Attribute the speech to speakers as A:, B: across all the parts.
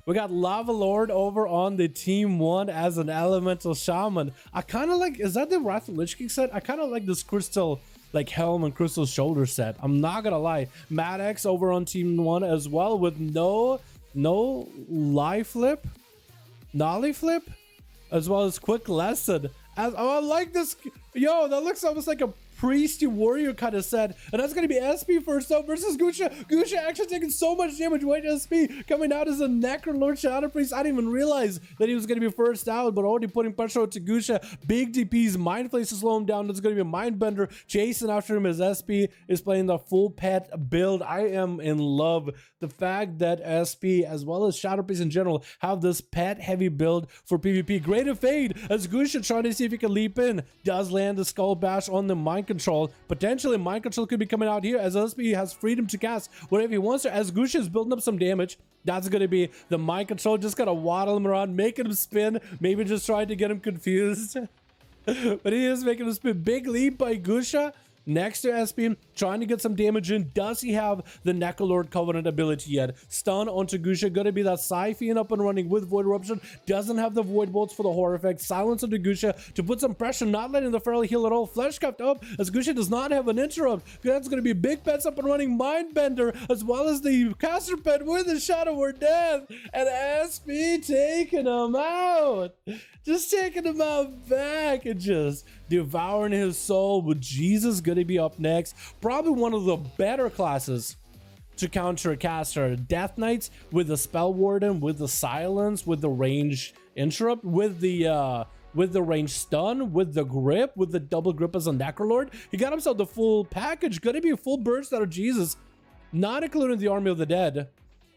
A: We got Lava Lord over on the team 1 as an elemental shaman. I kind of like, is that the Wrath of Lich King set? I kind of like this crystal like helm and crystal shoulder set. I'm not gonna lie. Mad X over on team 1 as well with no life flip, nollie flip, as well as quick lesson. As I like this, yo, that looks almost like a priesty warrior kind of set, and that's gonna be SP first up versus Gusha. Gusha actually taking so much damage. Wait, SP coming out as a Necrolord Shadow Priest. I didn't even realize that he was gonna be first out, but already putting pressure to Gusha. Big DPs, Mind Flays to slow him down. That's gonna be a Mindbender chasing after him as SP is playing the full pet build. I am in love. The fact that SP as well as Shadow Priest in general have this pet heavy build for PvP. Greater Fade as Gusha trying to see if he can leap in. Does land the Skull Bash on the Mind Control. Potentially Mind Control could be coming out here as SP has freedom to cast whatever he wants to. As Gusha is building up some damage, that's going to be the Mind Control. Just gotta waddle him around, making him spin, maybe just trying to get him confused. But he is making him spin. Big leap by Gusha next to SP, trying to get some damage in. Does he have the Necrolord Covenant ability yet? Stun onto Gusha, gonna be that Siphon up and running with Void Eruption. Doesn't have the Void Bolts for the horror effect. Silence onto Gusha to put some pressure, not letting the Feral heal at all. Fleshcraft up as Gusha does not have an interrupt. That's gonna be big pets up and running. Mindbender as well as the caster pet with the Shadow Word Death, and SP taking him out. Just taking him out back and just devouring his soul, with Jesus gonna be up next. Probably one of the better classes to counter a caster. Death Knights with the Spell Warden, with the Silence, with the range interrupt, with the range stun, with the grip, with the double grip as a Necrolord. He got himself the full package. Gonna be a full burst out of Jesus, not including the Army of the Dead.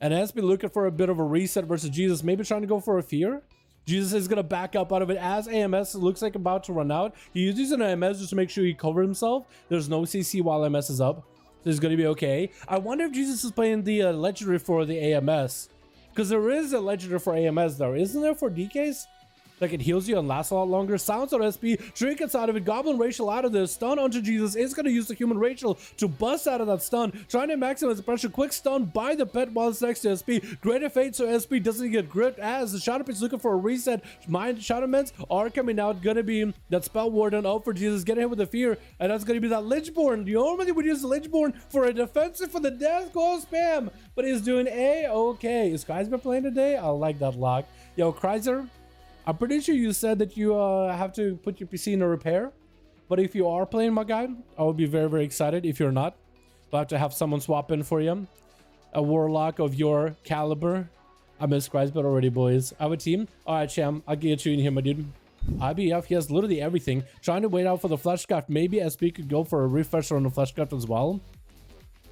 A: And SP looking for a bit of a reset versus Jesus, maybe trying to go for a fear. Jesus is going to back up out of it as AMS looks like about to run out. He's using an AMS just to make sure he covers himself. There's no CC while AMS is up, so he's going to be okay. I wonder if Jesus is playing the legendary for the AMS, because there is a legendary for AMS though, isn't there, for DKs? Like it heals you and lasts a lot longer. Silence on SP, trinkets out of it, Goblin Rachel out of this, stun onto Jesus, is going to use the human Rachel to bust out of that stun, trying to maximize the pressure. Quick stun by the pet while it's next to SP. Greater Fate so SP doesn't get gripped as the Shadow Priest looking for a reset. Mind Shadow Ments are coming out, gonna be that Spell Warden out for Jesus, getting hit with the fear, and that's gonna be that Lichborn. You normally would use the Lichborn for a defensive for the death goal spam, but he's doing A-okay. Is Kreisler playing today? I like that lock. Yo, Kreisler, I'm pretty sure you said that you have to put your PC in a repair, but if you are playing, my guy, I would be very, very excited. If you're not, I'll have to have someone swap in for you. A Warlock of your caliber. I miss Kreisler already, boys. I have a team. All right, Cham, I'll get you in here, my dude. IBF, he has literally everything. Trying to wait out for the Fleshcraft. Maybe SP could go for a refresher on the Fleshcraft as well.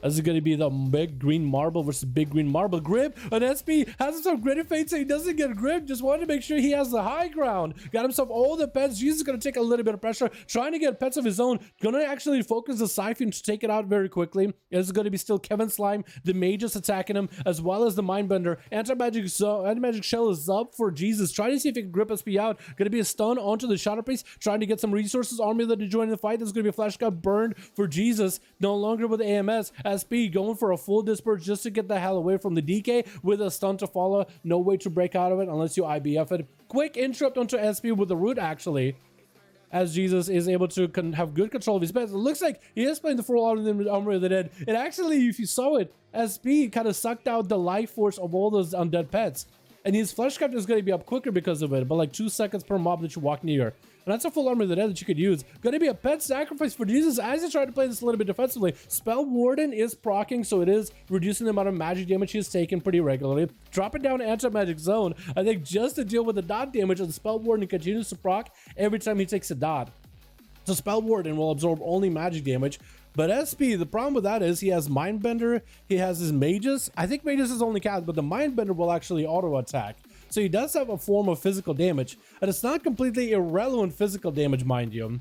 A: This is going to be the big green marble versus big green marble. Grip, and SP has himself Greater Fate, so he doesn't get gripped. Just wanted to make sure he has the high ground. Got himself all the pets. Jesus is going to take a little bit of pressure, trying to get pets of his own. Going to actually focus the Siphon to take it out very quickly. It's going to be still Kevin Slime, the Magus attacking him, as well as the Mindbender. Anti-Magic Shell is up for Jesus. Trying to see if he can grip SP out. Going to be a stun onto the Shadow Priest, trying to get some resources. Army that to join the fight. There's going to be a Flash Cut burned for Jesus. No longer with AMS. SP going for a full disperse just to get the hell away from the DK with a stun to follow. No way to break out of it unless you IBF it. Quick interrupt onto SP with the root, actually, as Jesus is able to have good control of his pets. It looks like he is playing the full Army of the Dead. And actually, if you saw it, SP kind of sucked out the life force of all those undead pets. And his Fleshcraft is going to be up quicker because of it, but like 2 seconds per mob that you walk near. And that's a full Army of the Dead that you could use. Going to be a pet sacrifice for Jesus as he tried to play this a little bit defensively. Spell Warden is proccing, so it is reducing the amount of magic damage he's taken pretty regularly. Dropping down Anti-Magic Zone, I think, just to deal with the dot damage, and the Spell Warden continues to proc every time he takes a dot. So Spell Warden will absorb only magic damage. But SP, the problem with that is he has Mindbender, he has his Magus. I think Magus is only cast, but the Mindbender will actually auto-attack. So he does have a form of physical damage, and it's not completely irrelevant physical damage, mind you.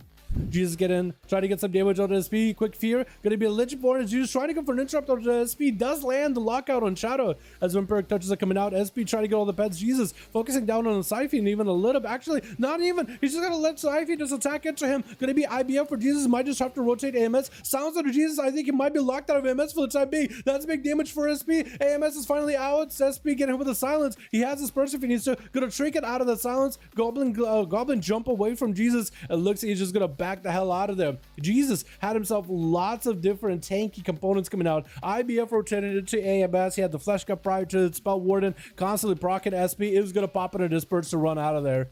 A: Jesus get in, try to get some damage on SP. Quick fear, gonna be a Lichborn as Jesus trying to go for an interrupt on SP. Does land the lockout on Shadow as Vampiric touches are coming out. SP trying to get all the pets. Jesus focusing down on the Siphon even a little bit. Actually, not even. He's just gonna let Siphon just attack into him. Gonna be IBF for Jesus. Might just have to rotate AMS. Sounds like Jesus. I think he might be locked out of AMS for the time being. That's big damage for SP. AMS is finally out. SP getting hit with a silence. He has his burst if he needs to. Gonna trinket out of the silence. Goblin jump away from Jesus. It looks like he's just gonna back the hell out of there. Jesus had himself lots of different tanky components coming out. IBF rotated into AMS. He had the flesh cut prior to the spell warden, constantly proccing SP. It was gonna pop in a disperse to run out of there.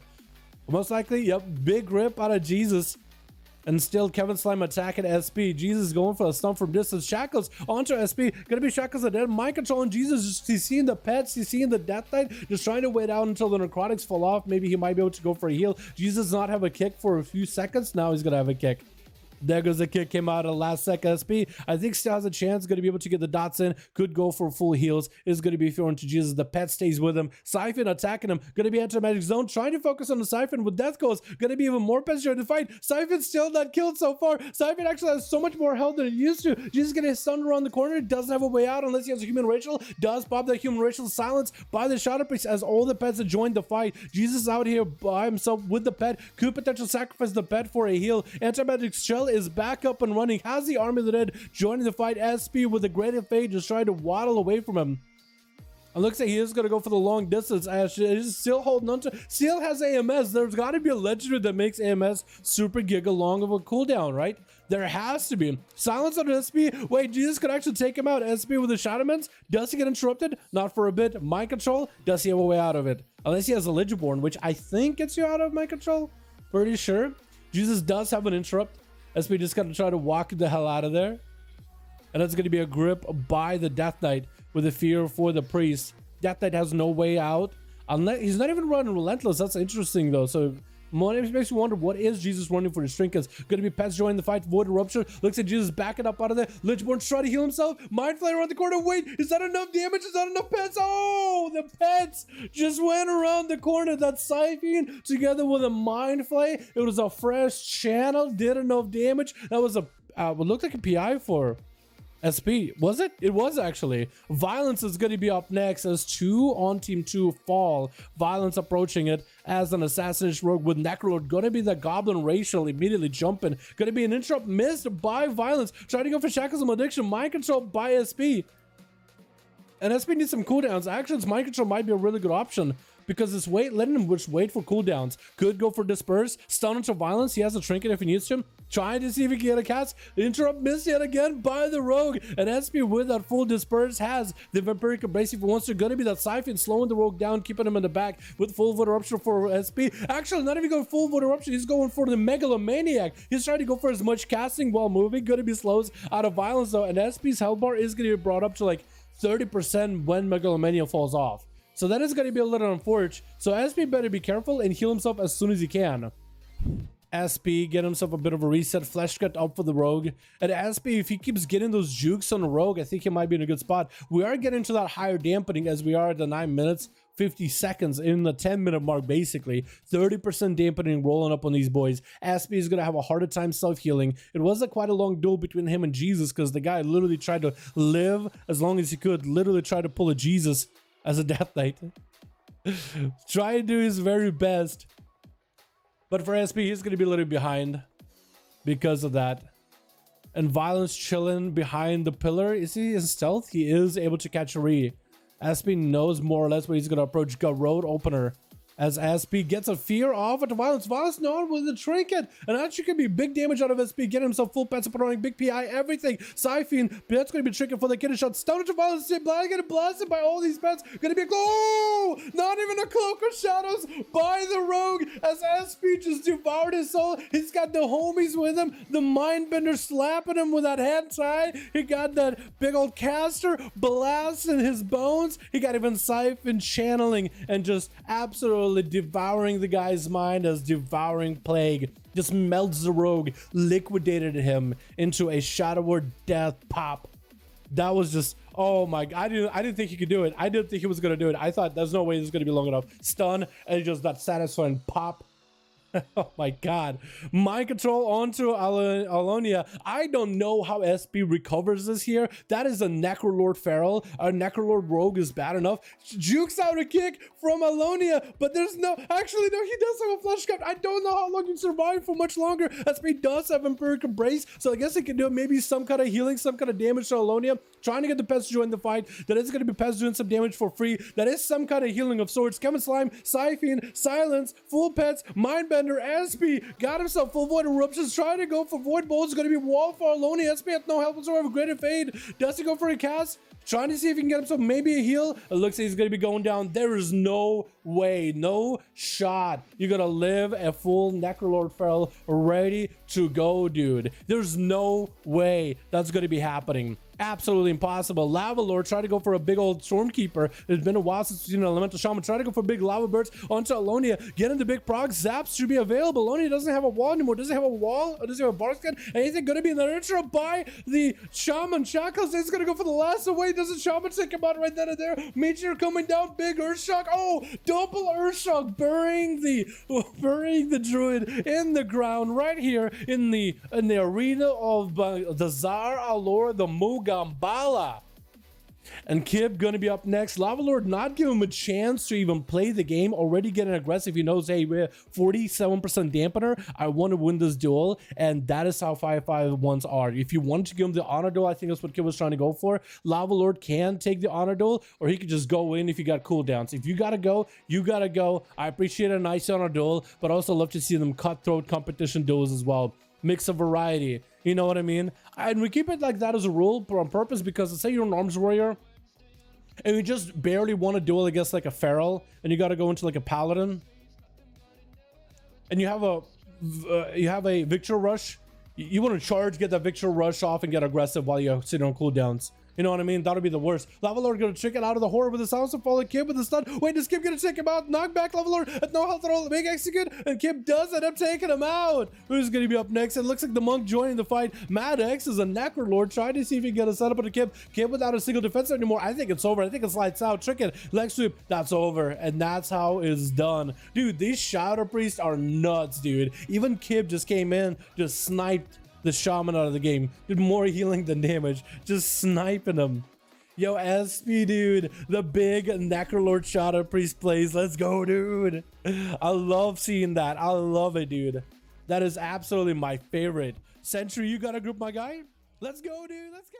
A: Most likely, yep, big rip out of Jesus. And still Kevin Slime attacking SP. Jesus going for a stump from distance. Shackles onto SP. Gonna be Shackles are dead. Mind control on Jesus. Just, he's seeing the pets. He's seeing the death knight. Just trying to wait out until the necrotics fall off. Maybe he might be able to go for a heal. Jesus does not have a kick for a few seconds. Now he's gonna have a kick. There goes the kick, came out at the last second. SP, I think still has a chance, going to be able to get the dots in. Could go for full heals. Is going to be thrown to Jesus. The pet stays with him. Siphon attacking him. Going to be anti-magic zone. Trying to focus on the Siphon with death goals. Going to be even more pets trying to fight. Siphon still not killed so far. Siphon actually has so much more health than it used to. Jesus getting stunned around the corner. Doesn't have a way out unless he has a human racial. Does pop that human racial silence by the Shadow Priest as all the pets have joined the fight. Jesus out here by himself with the pet. Could potentially sacrifice the pet for a heal. Anti-magic shell is back up and running, has the Army of the Dead joining the fight. SP with the Great Fate just trying to waddle away from him. It looks like he is going to go for the long distance. He's still holding on to. Still has AMS. There's got to be a legendary that makes AMS super giga long of a cooldown, right? There has to be. Silence on SP. Wait, Jesus could actually take him out. SP with the Shadowlands. Does he get interrupted? Not for a bit. Mind control. Does he have a way out of it? Unless he has a Lichborn, which I think gets you out of mind control. Pretty sure. Jesus does have an interrupt. SP just got to try to walk the hell out of there. And that's going to be a grip by the Death Knight with a fear for the priest. Death Knight has no way out. Unless he's not even running Relentless. That's interesting though. So it makes you wonder, what is Jesus running for his trinkets? Going to be pets joining the fight. Void Eruption. Looks like Jesus backing up out of there. Lichborn's trying to heal himself. Mind Flayer around the corner. Wait, is that enough damage? Is that enough pets? Oh, the pets just went around the corner. That Siphon together with a Mind Flay. It was a fresh channel. Did enough damage. That was a what looked like a PI for SP. Was it? It was actually. Violence is going to be up next as 2 on team 2 fall. Violence approaching it as an assassination rogue with Necrolord. Going to be the Goblin racial immediately jumping. Going to be an interrupt missed by Violence. Trying to go for Shackles of Addiction. Mind control by SP. And SP needs some cooldowns. Actions, mind control might be a really good option. Because it's letting him just wait for cooldowns. Could go for disperse, stun into Violence. He has a trinket if he needs to. Trying to see if he can get a cast. Interrupt missed yet again by the rogue. And SP with that full disperse has the Vampiric Embrace if he wants to. Gonna be that Siphon slowing the rogue down, keeping him in the back with full Void Eruption for SP. Actually, not even going full Void Eruption. He's going for the Megalomaniac. He's trying to go for as much casting while moving. Gonna be slows out of Violence though. And SP's health bar is gonna be brought up to like 30% when Megalomania falls off. So that is going to be a little unfortunate. So SP better be careful and heal himself as soon as he can. SP, get himself a bit of a reset. Flesh cut up for the rogue. And SP, if he keeps getting those jukes on the rogue, I think he might be in a good spot. We are getting to that higher dampening as we are at the 9 minutes, 50 seconds in the 10-minute mark, basically. 30% dampening rolling up on these boys. SP is going to have a harder time self-healing. It was quite a long duel between him and Jesus because the guy literally tried to live as long as he could. Literally tried to pull a Jesus as a Death Knight. Try to do his very best. But for SP, he's going to be a little behind because of that. And Violence chilling behind the pillar. Is he in stealth? He is able to catch a re. SP knows more or less where he's going to approach. Got road opener. As SP gets a fear off at Violence. Violence known with the trinket. And actually could be big damage out of SP. Getting himself full pet support, running big PI, everything. Siphon, that's going to be trinket for the kidney shot. Stun to Violence. Getting blasted by all these pets. Going to be a oh, not even a cloak of shadows by the rogue. As SP just devoured his soul. He's got the homies with him. The mindbender slapping him with that hand tie. He got that big old caster blasting his bones. He got even Siphon channeling and just absolutely devouring the guy's mind as devouring plague. Just melts the rogue, liquidated him into a Shadow Word death pop. That was just, oh my god, I didn't think he could do it. I didn't think he was gonna do it. I thought there's no way this is gonna be long enough. Stun and just that satisfying pop. Oh my god. Mind control onto Alonia. I don't know how SP recovers this here. That is a Necrolord Feral. A Necrolord Rogue is bad enough. Jukes out a kick from Alonia, but there's no... Actually, no, he does have a flesh cut. I don't know how long he can survive for much longer. SP does have Empiric Embrace, so I guess he can do maybe some kind of healing, some kind of damage to Alonia. Trying to get the pets to join the fight. That is going to be pets doing some damage for free. That is some kind of healing of sorts. Kevin Slime, Siphon, Silence, Full Pets, Mindbender, SP got himself full Void Eruptions, trying to go for Void Bolts. Going to be wall for Alonia. SP has no help whatsoever. Great Fade. Does he go for a cast? Trying to see if he can get himself maybe a heal. It looks like he's going to be going down. There is no way, no shot. You're going to live a full Necrolord Feral ready to go, dude. There's no way that's going to be happening. Absolutely impossible. Lava Lord try to go for a big old Stormkeeper. It's been a while since we've seen an Elemental Shaman. Try to go for big Lava Birds onto Alonia. Getting the big proc. Zaps should be available. Alonia doesn't have a wall anymore. Doesn't have a wall. Or doesn't have a bar scan. Anything going to be in the intro by the Shaman. Shackles is going to go for the last away. Doesn't Shaman take him out right then and there? Meteor coming down. Big Earthshock. Oh, double Earthshock. Burying the Druid in the ground right here in the arena of the Zar Alor, the Mugambala. And Kib gonna be up next. Lava Lord not giving him a chance to even play the game. Already getting aggressive. He knows, hey, we're 47% dampener. I want to win this duel. And that is how 5v5 1s are. If you want to give him the honor duel, I think that's what Kib was trying to go for. Lava Lord can take the honor duel, or he could just go in if you got cooldowns. If you gotta go, you gotta go. I appreciate a nice honor duel, but also love to see them cutthroat competition duels as well. Mix of variety, you know what I mean? And we keep it like that as a rule on purpose, because let's say you're an arms warrior and you just barely want to duel against like a feral, and you got to go into like a paladin, and you have a victor rush. You want to charge, get that victor rush off, and get aggressive while you're sitting on cooldowns. You know what I mean? That would be the worst. Lava Lord gonna trick it out of the horror with the sounds of falling. Kib with the stun. Wait, is Kib gonna take him out? Knock back Lava Lord at no health at all. Big execute, and Kib does end up taking him out. Who's gonna be up next? It looks like the monk joining the fight. Mad X is a Necrolord trying to see if he can get a setup on the Kib. Kib without a single defense anymore. I think it's over. I think it's lights out. Trick it. Leg sweep. That's over. And that's how it's done. Dude, these Shadow Priests are nuts, dude. Even Kib just came in, just sniped the Shaman out of the game. Did more healing than damage. Just sniping him. Yo, SP, dude, the big Necrolord Shadow Priest plays. Let's go, dude. I love seeing that. I love it, dude. That is absolutely my favorite. Sentry, you got a group, my guy? Let's go, dude. Let's go.